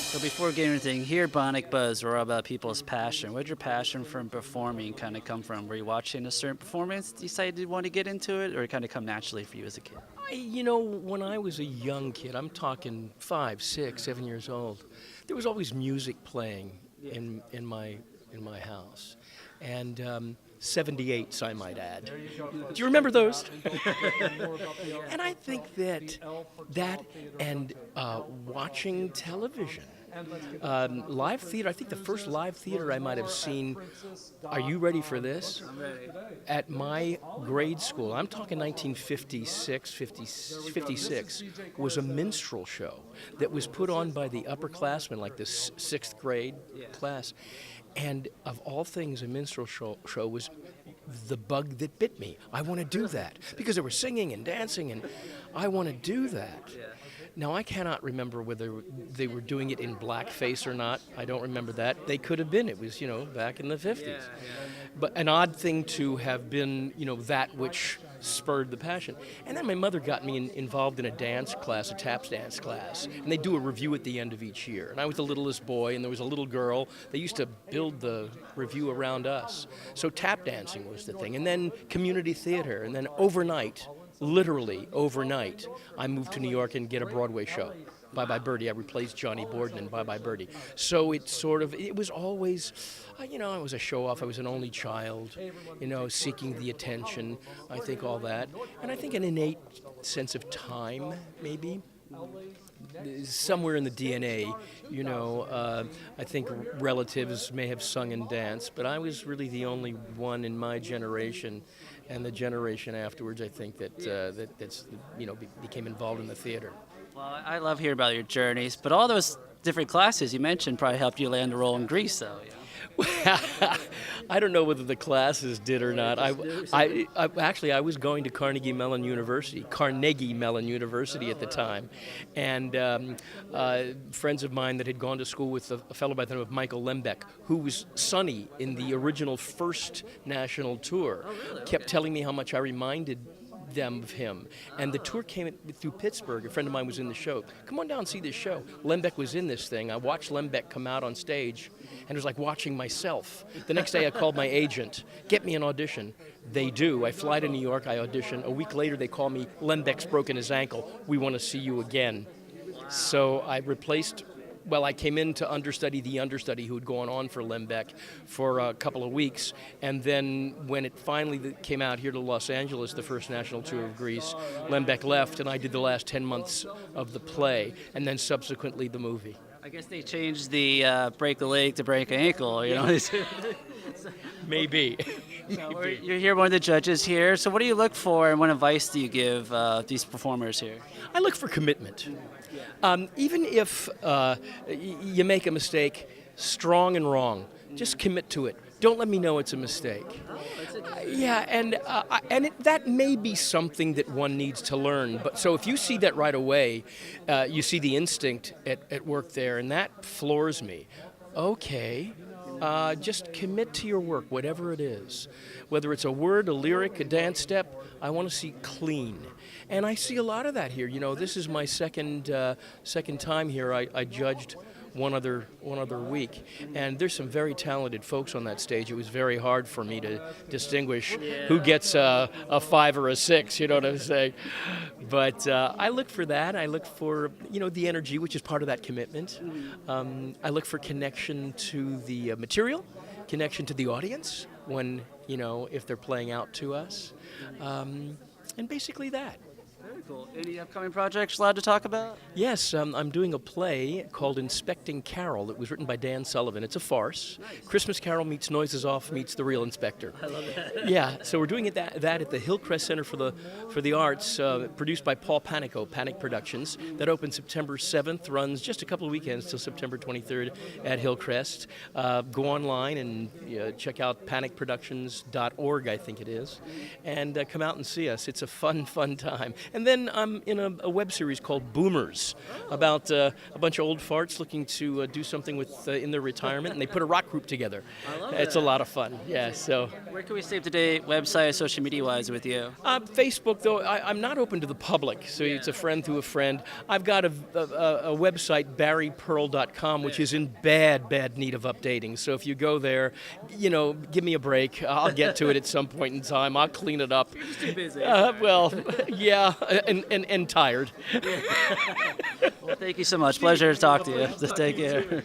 So before getting anything, here at Bionic Buzz, we're all about people's passion. Where'd your passion from performing kind of come from? Were you watching a certain performance, decided you want to get into it, or it kind of come naturally for you as a kid? When I was a young kid, I'm talking 5, 6, 7 years old, there was always music playing in my house. And 78s, I might add. Do you remember those? And I think that and watching television. Live theater, I think the first live theater I might have seen, are you ready for this? I'm ready. At my grade school, I'm talking 1956, 56, was a minstrel show that was put on by the upperclassmen, like the sixth grade class. And of all things, a minstrel show was the bug that bit me. I want to do that because they were singing and dancing, and I want to do that. Now, I cannot remember whether they were doing it in blackface or not. I don't remember that. They could have been. It was, back in the 50s. But an odd thing to have been, that which spurred the passion. And then my mother got me involved in a dance class, a tap dance class. And they do a review at the end of each year. And I was the littlest boy, and there was a little girl. They used to build the review around us. So tap dancing was the thing. And then community theater. And then overnight, literally overnight, I moved to New York and get a Broadway show. Bye Bye Birdie. I replaced Johnny Borden in Bye Bye Birdie. So it was always, I was a show-off. I was an only child, seeking the attention. I think all that. And I think an innate sense of time, maybe, somewhere in the DNA. I think relatives may have sung and danced, but I was really the only one in my generation. And the generation afterwards, I think that's became involved in the theater. Well, I love hearing about your journeys, but all those different classes you mentioned probably helped you land a role in Grease, though. I don't know whether the classes did or not. I was going to Carnegie Mellon University at the time, and friends of mine that had gone to school with a fellow by the name of Michael Lembeck, who was Sonny in the original first national tour, kept telling me how much I reminded them of him. And the tour came through Pittsburgh. A friend of mine was in the show. Come on down and see this show. Lembeck was in this thing. I watched Lembeck come out on stage, and it was like watching myself. The next day I called my agent, get me an audition. They do. I fly to New York, I audition. A week later they call me, Lembeck's broken his ankle. We want to see you again. So I I came in to understudy the understudy who had gone on for Lembeck for a couple of weeks. And then when it finally came out here to Los Angeles, the first national tour of Grease, Lembeck left, and I did the last 10 months of the play, and then subsequently the movie. I guess they changed the break a leg to break an ankle, Maybe. So you're here, one of the judges here. So what do you look for, and what advice do you give these performers here? I look for commitment. Even if you make a mistake, strong and wrong, just commit to it. Don't let me know it's a mistake. That may be something that one needs to learn. But so if you see that right away, you see the instinct at work there, and that floors me. Okay. Just commit to your work, whatever it is. Whether it's a word, a lyric, a dance step, I want to see clean. And I see a lot of that here. This is my second time here. I judged one other week, and there's some very talented folks on that stage. It was very hard for me to distinguish who gets a 5 or a 6, you know what I'm saying? But I look for that. I look for the energy, which is part of that commitment. I look for connection to the material, connection to the audience when if they're playing out to us, and basically that. Very cool. Any upcoming projects allowed to talk about? Yes, I'm doing a play called Inspecting Carol. It was written by Dan Sullivan. It's a farce. Nice. Christmas Carol meets Noises Off meets The Real Inspector. I love that. Yeah, so we're doing that at the Hillcrest Center for the Arts, produced by Paul Panico, Panic Productions. That opens September 7th, runs just a couple of weekends till September 23rd at Hillcrest. Go online and check out panicproductions.org, I think it is, and come out and see us. It's a fun time. And then I'm in a web series called Boomers about a bunch of old farts looking to do something with in their retirement, and they put a rock group together. I love It's that. a lot of fun. Yeah. So Where can we stay up to date, website, social media wise, with you? Facebook, though, I'm not open to the public, so it's a friend through a friend. I've got a website, barrypearl.com, which is in bad need of updating. So if you go there, give me a break. I'll get to it at some point in time. I'll clean it up. You're just too busy. Well, yeah, and tired. Well, thank you so much. Pleasure to talk to you. Take care.